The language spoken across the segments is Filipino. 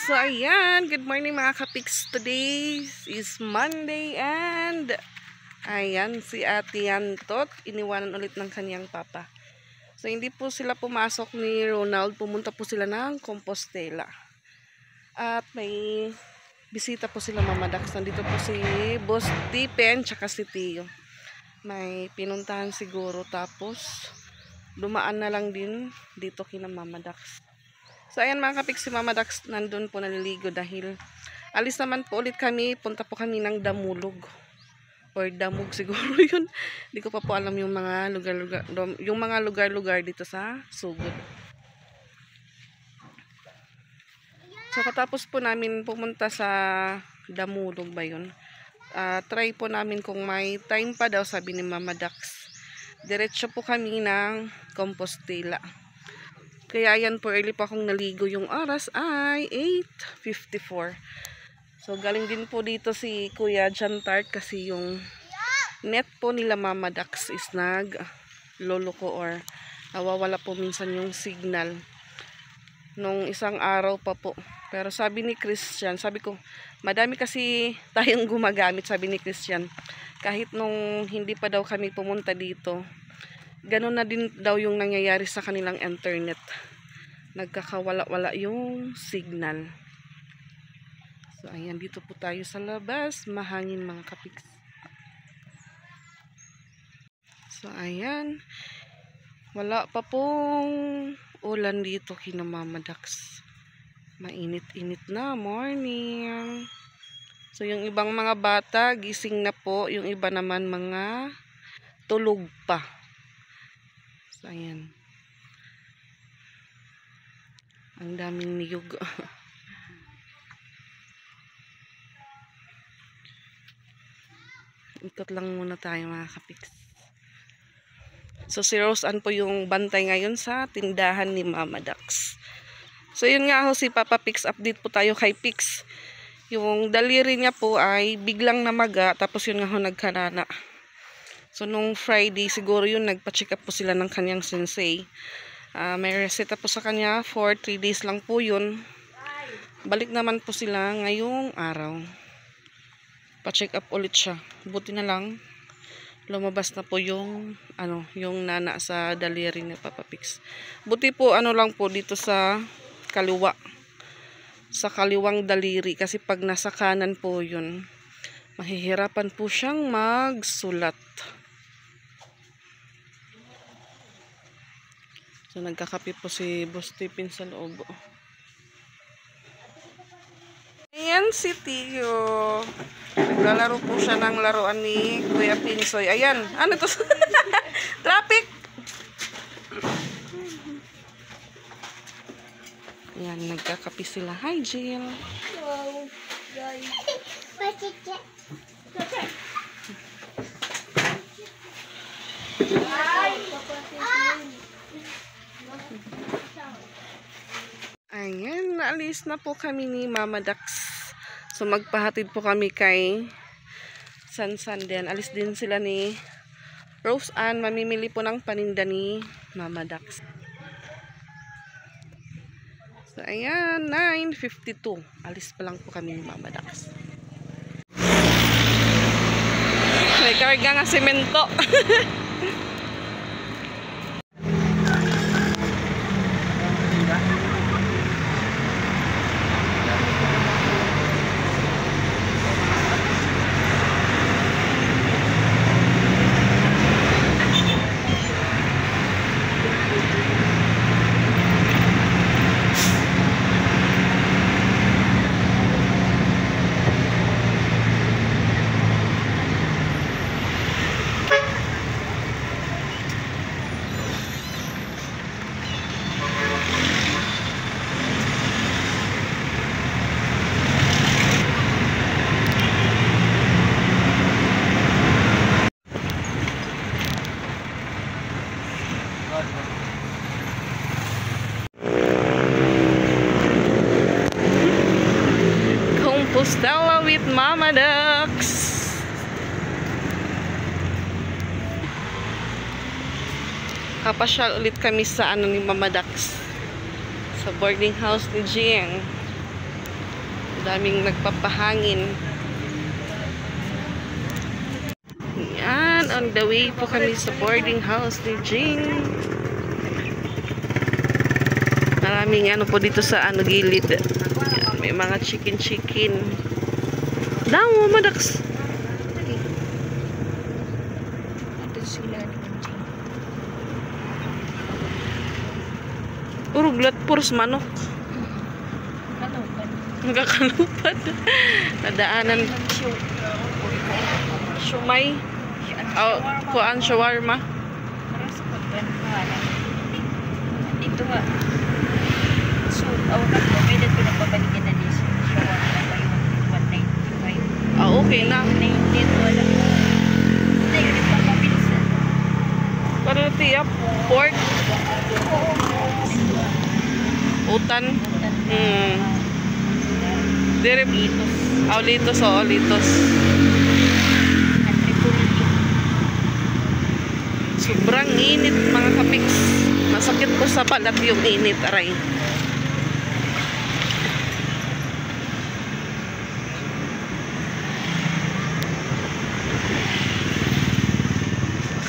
So ayan, good morning mga kapiks. Today is Monday and ayan si Ate Yantot iniwanan ulit ng kanyang papa. So hindi po sila pumasok ni Ronald, pumunta po sila ng Compostela. At may bisita po sila Mama Dax. Nandito po si Boss Tipen tsaka si Tio. May pinuntahan siguro tapos dumaan na lang din dito kina Mama Dax. So ayan mga kapik, si Mama Dax nandun po naliligo dahil alis naman po ulit kami, punta po kami ng Damulog or Damog siguro yun. Hindi ko pa po alam yung mga lugar-lugar dito sa Sugod. So katapos po namin pumunta sa Damulog ba yun, try po namin kung may time pa daw, sabi ni Mama Dax. Diretso po kami ng Compostela. Kaya yan po, early pa akong naligo. Yung oras ay 8:54. So galing din po dito si Kuya Jantart kasi yung net po nila Mama Dax is nagloloko or nawawala po minsan yung signal. Nung isang araw pa po. Pero sabi ni Christian, sabi ko, madami kasi tayong gumagamit, sabi ni Christian. Kahit nung hindi pa daw kami pumunta dito, ganun na din daw yung nangyayari sa kanilang internet. Nagkakawala-wala yung signal. So ayan, dito po tayo sa labas. Mahangin mga kapiks. So ayan, wala pa pong ulan dito kina Mama Dax. Mainit-init na morning. So yung ibang mga bata gising na po, yung iba naman mga tulog pa. So ayan, ang daming niyog. Ikot lang muna tayo mga kapiks. So si Rose Ann po yung bantay ngayon sa tindahan ni Mama Dax. So yun nga ho, si Papa Pix, update po tayo kay Pix. Yung daliri niya po ay biglang namaga, tapos yun nga ho nagkanana. So nung Friday siguro yun, nagpa-check up po sila ng kanyang sensei. May reseta po sa kanya for 3 days lang po yun. Balik naman po sila ngayong araw. Pa-check up ulit siya. Buti na lang lumabas na po yung yung nana sa daliri ni Papa Pix. Buti po lang po dito sa kaliwa. Sa kaliwang daliri kasi pag nasa kanan po yun, mahihirapan po siyang magsulat. So nagkakape po si Boss Tipin sa loob. Ayan si Tio. Naglalaro po siya ng laruan ni Kuya Pinsoy. Ayan, ano to? Traffic! Ayan, nagkakape sila. Hi, Jill. Hello, guys. Ayan, naalis na po kami ni Mama Dax. So magpahatid po kami kay Sansan din. Alis din sila ni Rose Ann. Mamimili po ng paninda ni Mama Dax. So ayan, 9:52. Alis pa lang po kami ni Mama Dax. May karga nga semento. Compostela with Mama Dax. Kapasyal ulit kami sa ni Mama Dax. Sa boarding house ni Jieng. Daming nagpapahangin. Yan, on the way po kami sa boarding house ni Jing. Maraming ano po dito sa gilid. Yan, may mga chicken. Damo, madaks. Ito sila ni Kunjing. Puro glatpurs manok. Kanupan. Nagkakalupad. Nadaanan. Shumay. Kuan shawarma. Para sa pagbanwalan. Dito nga. So, awak ko. May dito nagpabalikin na din. Shawarma na ba yung 195? Okay na. 19 wala. Hindi, yun yung pagpapilisan. Para tiap pork. Utan. Dire Litos. litos o litos. Sobrang init mga kapiks. Masakit po sa balat yung init, aray.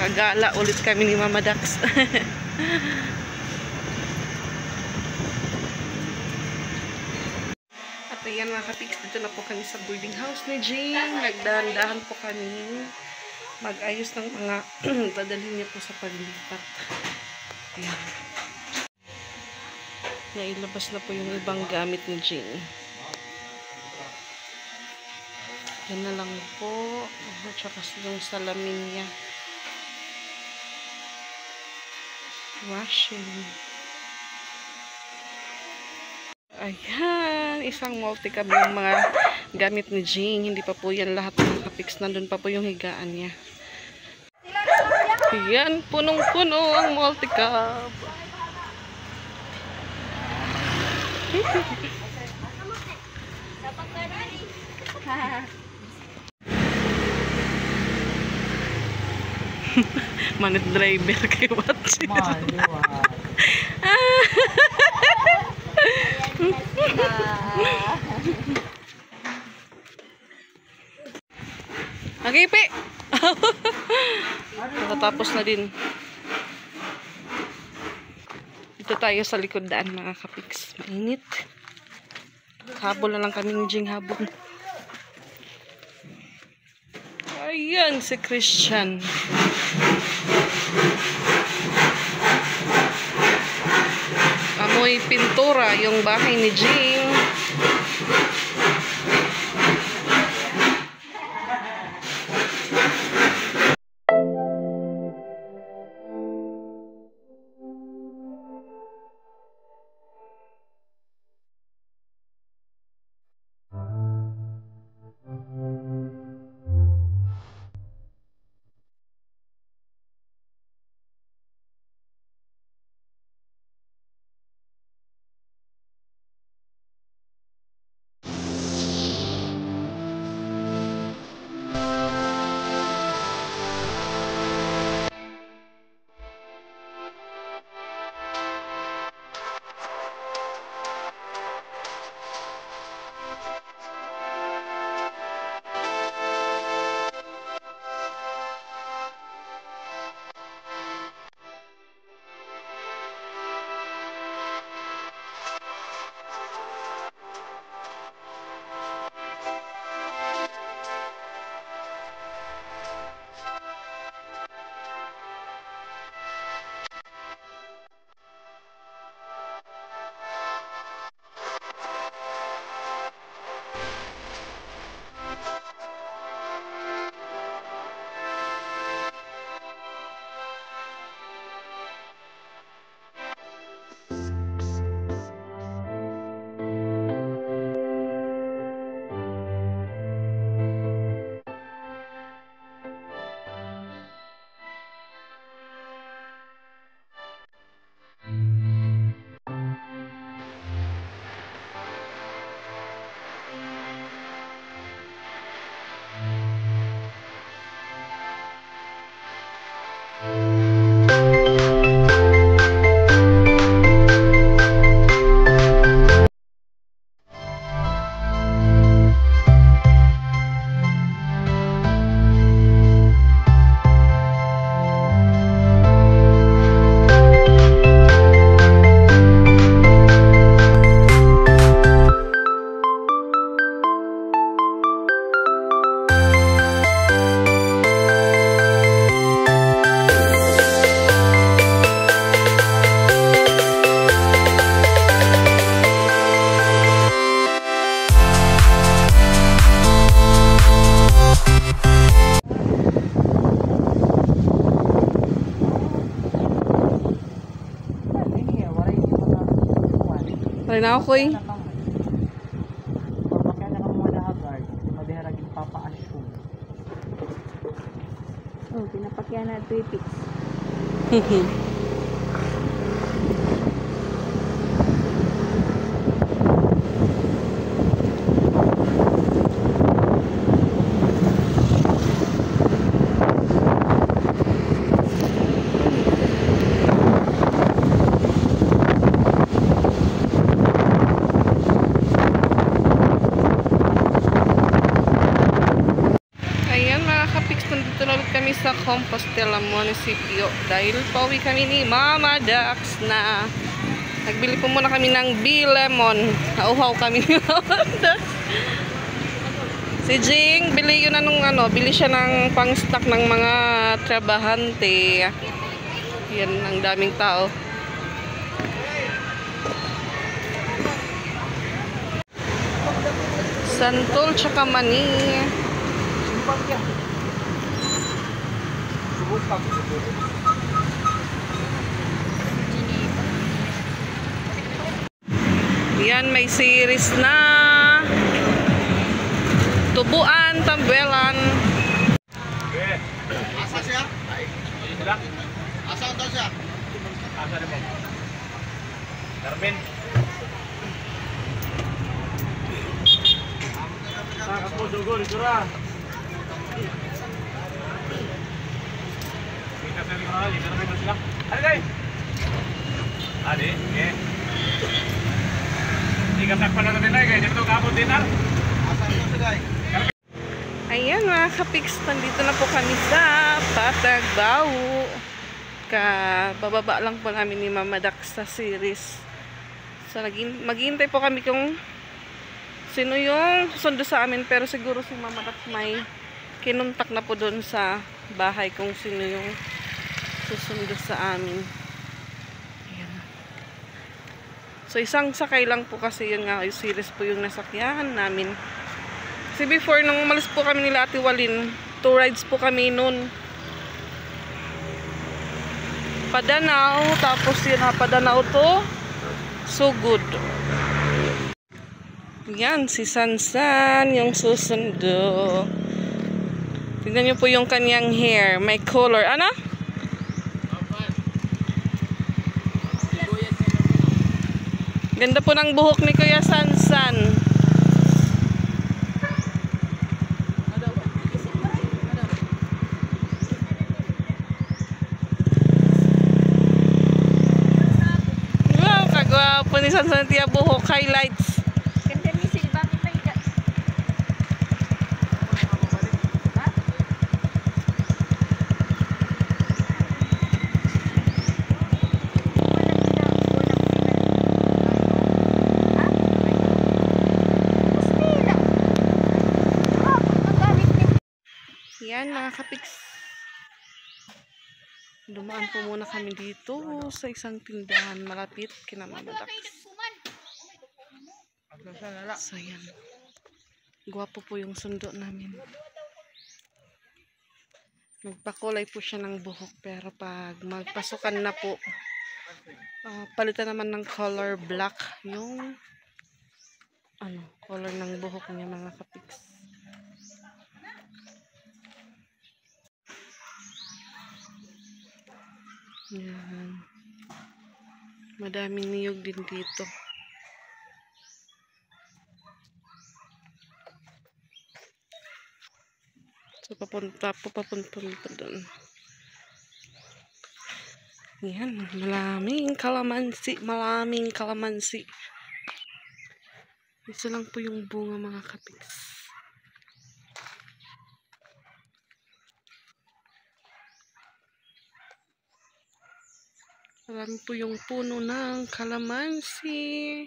Kagala ulit kami ni Mama Dax. At ayan mga kapiks, dito na po kami sa boarding house ni Jing. Nagdahan-dahan po kami mag-ayos ng mga dadalhin niya po sa paglipat. Ayan. Nailabas na po yung ibang gamit ni Jing. Yan na lang po. At saka yung salamin niya. Washing. Ayan. Isang multi-cab yung mga gamit ni Jing. Hindi pa po yan lahat ng kapiks. Nandun pa po yung higaan niya. Ayan. Punong-puno ang multi-cab. Manit driver kay Watsi. Agipi! Natatapos na din. Dito tayo sa likod daan mga kapiks. Mainit. Habol na lang kami ng Jing habol. Ayan si Christian. Amoy pintura yung bahay ni Jing. Pare na ako eh. Papakyan na kang mga hagard. Madiharagin papa-assume. Oh, pinapakyan na 2 pics. Ayan mga kapiks, nandito na ulit kami sa Compostela Municipio dahil pauwi kami ni Mama Dax na nagbili po muna kami ng B-Lemon. Nauhaw kami ni Mama Dax. Si Jing, bili yun bili siya ng pang-stock ng mga trabahante. Yan, ang daming tao. Santol tsaka mani. Simpang yan. Subok ka. Yan, may series na. Tubuan, tambelan. Asa siya? Sila? Asa ang siya? Asa rin mo? Darben? Ako dugo, dura. Kita sa lima kali, darben mo sila. Ano guys? Adi, okay. Hindi ka takpan na nila guys, dito kapon dinar. Asa mo siya guys? Ayan mga kapiks, nandito na po kami sa Patagbaw. Bababa lang po namin ni Mama Dax sa series. So maghihintay po kami kung sino yung susundo sa amin, pero siguro si Mama Dax may kinuntak na po doon sa bahay kung sino yung susundo sa amin. Ayan. So isang sakay lang po kasi yun nga, yung series po yung nasakyahan namin. Kasi before, nung umalis po kami nila Ate Walin, 2 rides po kami noon. Padanaw, tapos yun na, Padanaw to Sugod. Yan, si Sansan, yung susundo. Tignan nyo po yung kanyang hair, may color. Ano? Ganda po ng buhok ni Kuya Sansan. Gwapo ni Sansan tiya buhok, highlights. Ganda ni Silva, may da. Ha? Yan mga kapiks. Dumaan po muna kami dito sa isang tindahan malapit kina Mama Dax. So yan. Gwapo po yung sundo namin. Nagpakulay po siya ng buhok, pero pag magpasukan na po, palitan naman ng color black yung color ng buhok niya mga kapiks. Yan. Madaming niyog din dito. So papunta doon. Yan, maraming kalamansi. Ito lang po yung bunga mga kapiks. Marami po yung puno ng kalamansi.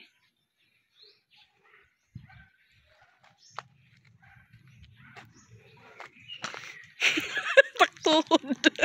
Taktuhod.